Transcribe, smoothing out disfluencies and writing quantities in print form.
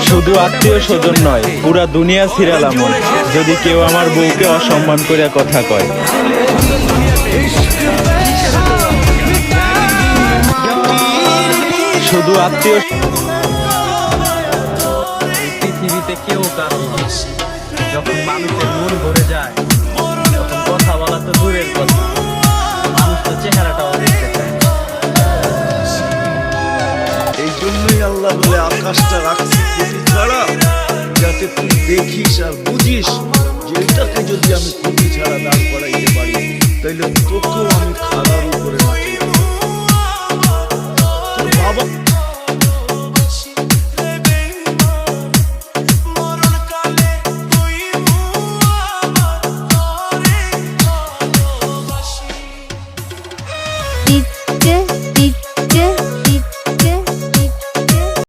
শুধু আত্মীয় স্বজন নয়, পুরা দুনিয়া ছিড়ালাম যদি কেউ আমার বউকে অসম্মান করে কথা কয়। শুধু আত্মীয় পৃথিবীতে কেউ কারণ নয়। যখন মানুষের মন ভরে যায় তখন কথা বলা তো দূরের কথা, মানুষ তো চেহারাটাও দেখতে চায়। এই জন্যই আল্লাহ বলে আকাশটা রাখছি খুঁটি ছাড়া, যাতে তুই দেখিস আর বুঝিস যে এটাকে যদি আমি খুঁটি ছাড়া দাঁড় করাইতে পারি তাইলে তোকেও আমি খাড়া রূপ